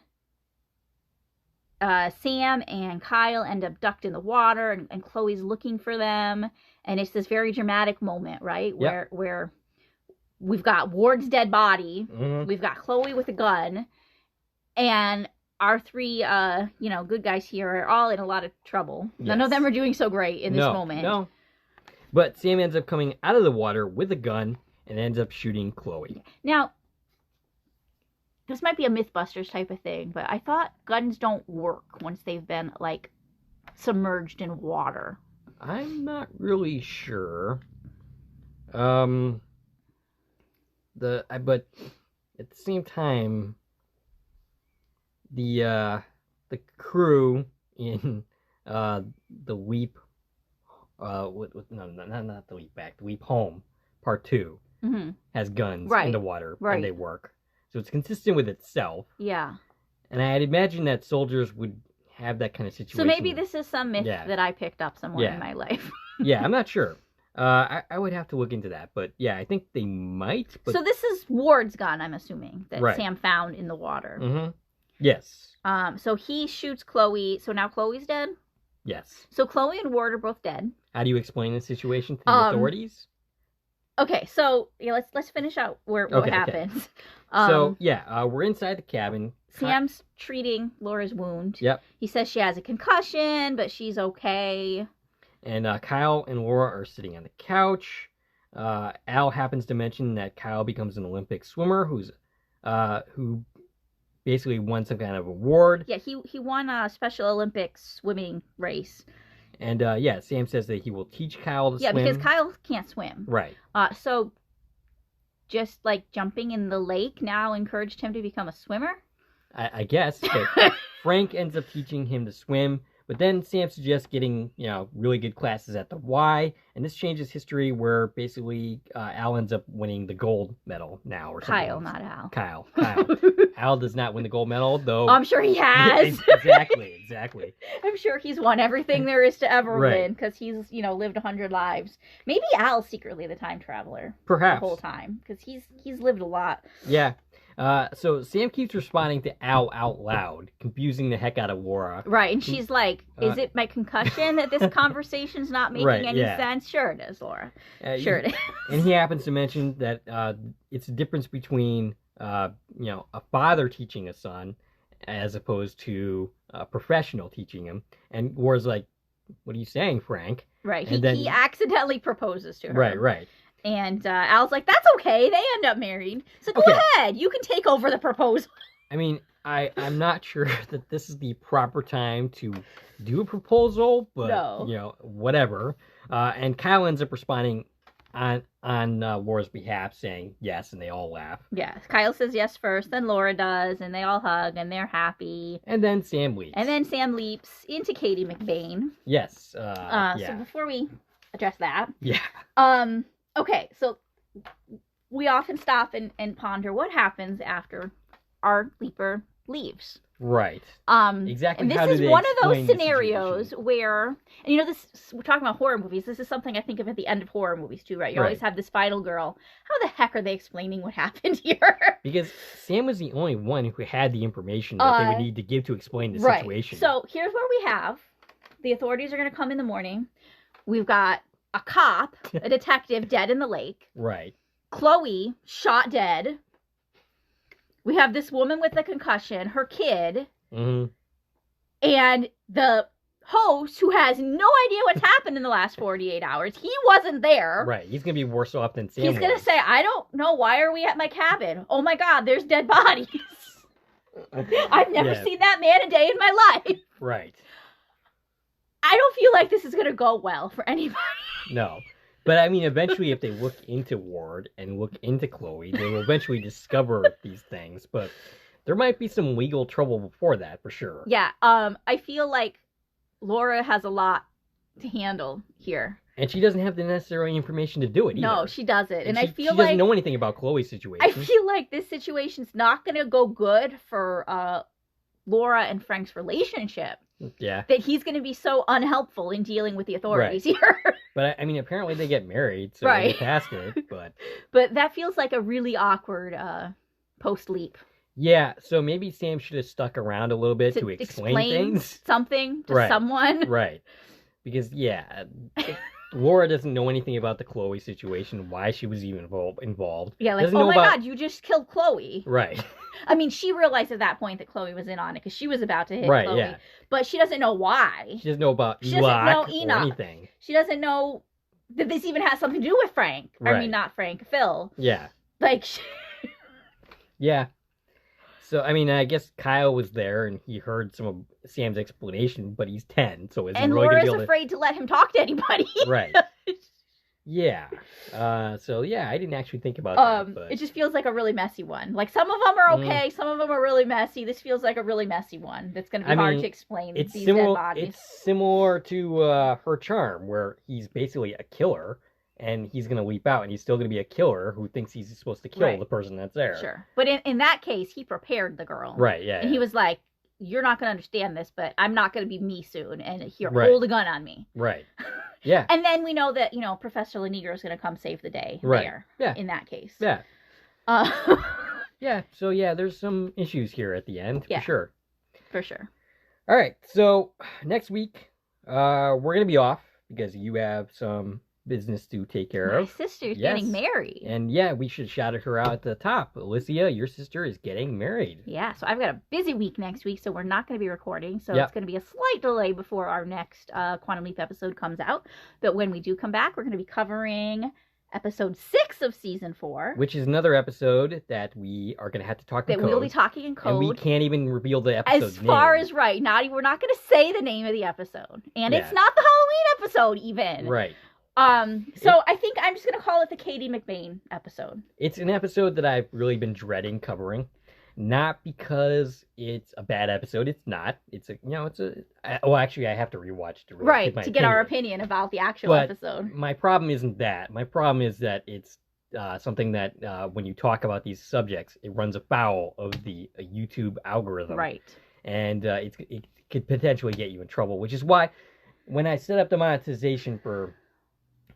Sam and Kyle end up ducked in the water, and Chloe's looking for them. And it's this very dramatic moment, right? Where we've got Ward's dead body, we've got Chloe with a gun, and our three, good guys here are all in a lot of trouble. Yes. None of them are doing so great in this moment. No. But Sam ends up coming out of the water with a gun and ends up shooting Chloe. Now, this might be a Mythbusters type of thing, but I thought guns don't work once they've been, like, submerged in water. I'm not really sure. But at the same time, the crew in the Leap, not the Leap Back, the Leap Home Part 2 has guns in the water and they work. So it's consistent with itself. Yeah. And I'd imagine that soldiers would have that kind of situation. So maybe this is some myth that I picked up somewhere in my life. Yeah, I'm not sure. I would have to look into that. But yeah, I think they might. But... So this is Ward's gun, I'm assuming, that Sam found in the water. Mm-hmm. Yes. So he shoots Chloe. So now Chloe's dead? Yes. So Chloe and Ward are both dead. How do you explain the situation to the authorities? Okay, so let's finish out what happens. Okay. We're inside the cabin. Sam's treating Laura's wound. Yep. He says she has a concussion, but she's okay. And Kyle and Laura are sitting on the couch. Al happens to mention that Kyle becomes an Olympic swimmer who basically won some kind of award. Yeah, he won a Special Olympics swimming race. And Sam says that he will teach Kyle to swim. Yeah, because Kyle can't swim. Right. So just like jumping in the lake now encouraged him to become a swimmer? I guess. But Frank ends up teaching him to swim. But then Sam suggests getting, really good classes at the Y, and this changes history where basically Al ends up winning the gold medal now or something. Kyle, not Al. Kyle. Al does not win the gold medal, though. I'm sure he has. Exactly. I'm sure he's won everything there is to ever win because he's, lived 100 lives. Maybe Al's secretly the time traveler. Perhaps. The whole time because he's lived a lot. Yeah. So Sam keeps responding to Al out loud, confusing the heck out of Laura. Right, and she's like, is it my concussion that this conversation's not making any sense? Sure it is, Laura. Sure it is. And he happens to mention that it's a difference between, a father teaching a son as opposed to a professional teaching him. And Laura's like, what are you saying, Frank? Right, he accidentally proposes to her. Right. And Al's like, that's okay. They end up married. So go ahead. You can take over the proposal. I mean, I'm not sure that this is the proper time to do a proposal, but, whatever. And Kyle ends up responding on Laura's behalf, saying yes, and they all laugh. Yes. Kyle says yes first, then Laura does, and they all hug, and they're happy. And then Sam leaps. And then Sam leaps into Katie McBain. Yes. So before we address that. Yeah. Okay, so we often stop and ponder what happens after our leaper leaves. Right. Exactly. And this is one of those scenarios where, and this, we're talking about horror movies. This is something I think of at the end of horror movies too, right? You always have this final girl. How the heck are they explaining what happened here? Because Sam was the only one who had the information that they would need to give to explain the situation. So here's where we have the authorities are going to come in the morning. We've got a cop, a detective, dead in the lake. Right. Chloe, shot dead. We have this woman with a concussion, her kid. Mm-hmm. And the host, who has no idea what's happened in the last 48 hours. He wasn't there. Right. He's going to be worse off than Sam He's going to say, I don't know, why are we at my cabin? Oh my God, there's dead bodies. I've never seen that man a day in my life. Right. I don't feel like this is going to go well for anybody. No. But, I mean, eventually, if they look into Ward and look into Chloe, they will eventually discover these things. But there might be some legal trouble before that, for sure. Yeah. I feel like Laura has a lot to handle here. And she doesn't have the necessary information to do it either. No, she doesn't. And I feel she doesn't know anything about Chloe's situation. I feel like this situation's not going to go good for Laura and Frank's relationship. Yeah. That he's going to be so unhelpful in dealing with the authorities here. But, I mean, apparently they get married, so they get past it. But that feels like a really awkward post-leap. Yeah, so maybe Sam should have stuck around a little bit to explain things. Something to someone. Right. Because, Laura doesn't know anything about the Chloe situation, why she was even involved. Yeah, like, oh my God, you just killed Chloe. Right. I mean, she realized at that point that Chloe was in on it because she was about to hit Chloe. Yeah. But she doesn't know why. She doesn't know about Enoch or anything. She doesn't know that this even has something to do with Frank. Right. I mean, not Frank, Phil. Yeah. Like... Yeah. So, I mean, I guess Kyle was there and he heard some of Sam's explanation, but he's 10, so isn't really going to be able to... afraid to let him talk to anybody. Right. Yeah. So, yeah, I didn't actually think about that. But... It just feels like a really messy one. Like, some of them are okay, some of them are really messy. This feels like a really messy one that's going to be hard to explain, these dead bodies. It's similar to Her Charm, where he's basically a killer, and he's going to leap out, and he's still going to be a killer who thinks he's supposed to kill the person that's there. Sure. But in that case, he prepared the girl. Right, yeah. And he was like, you're not going to understand this, but I'm not going to be me soon, and here, hold a gun on me. Right. Yeah. And then we know that, Professor Lenegro is going to come save the day there. Yeah. In that case. Yeah. Yeah. So, there's some issues here at the end, for sure. For sure. All right. So, next week, we're going to be off because you have some business to take care of. My sister's getting married. And we should shout her out at the top. Alicia, your sister is getting married. Yeah, so I've got a busy week next week, so we're not going to be recording. So it's going to be a slight delay before our next Quantum Leap episode comes out. But when we do come back, we're going to be covering episode 6 of season 4. Which is another episode that we are going to have to talk in that code. we'll be talking in code. And we can't even reveal the episode's as far name. as right. We're not going to say the name of the episode. And Yeah. it's not the Halloween episode even. Right. So I think I'm just going to call it the Katie McBain episode. It's an episode that I've really been dreading covering. Not because it's a bad episode. It's not. Actually, I have to rewatch to really get our opinion about the actual episode. My problem isn't that. My problem is that it's something that when you talk about these subjects, it runs afoul of the YouTube algorithm. Right. And it could potentially get you in trouble, which is why when I set up the monetization for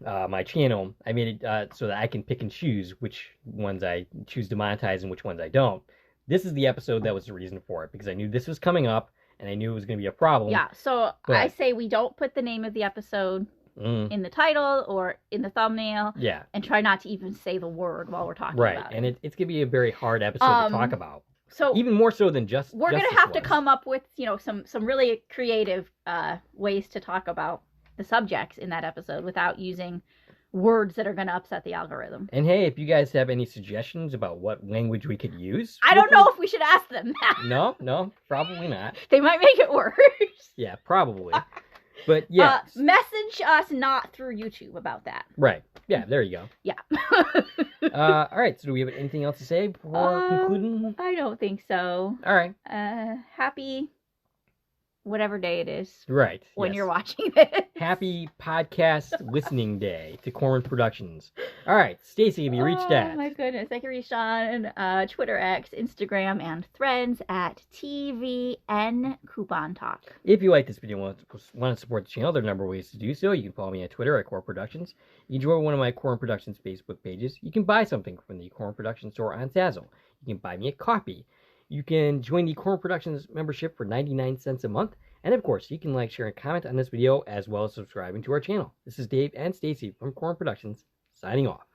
my channel, I made it so that I can pick and choose which ones I choose to monetize and which ones I don't. This is the episode that was the reason for it, because I knew this was coming up, and I knew it was going to be a problem. Yeah, so I say we don't put the name of the episode in the title or in the thumbnail. Yeah. And try not to even say the word while we're talking about it. Right, and it's going to be a very hard episode to talk about. So even more so than just we're going to have to come up with, some really creative ways to talk about the subjects in that episode without using words that are going to upset the algorithm. And hey, if you guys have any suggestions about what language we could use, I don't know if we should ask them that. No, probably not. They might make it worse. Yeah, probably. But yeah, message us not through YouTube about that. Right. Yeah, there you go. Yeah. All right. So do we have anything else to say before concluding? I don't think so. All right. Happy whatever day it is. Right. When you're watching this. Happy podcast listening day to Corwin Productions. All right, Stacie, have you reached at? Oh my goodness, I can reach on Twitter, X, Instagram, and Threads at TVN Coupon Talk. If you like this video and want to support the channel, there are a number of ways to do so. You can follow me on Twitter at Corwin Productions. You can join one of my Corwin Productions Facebook pages. You can buy something from the Corwin Productions store on Zazzle. You can buy me a coffee. You can join the Corwin Productions membership for 99 cents a month. And of course, you can like, share, and comment on this video, as well as subscribing to our channel. This is Dave and Stacie from Corwin Productions, signing off.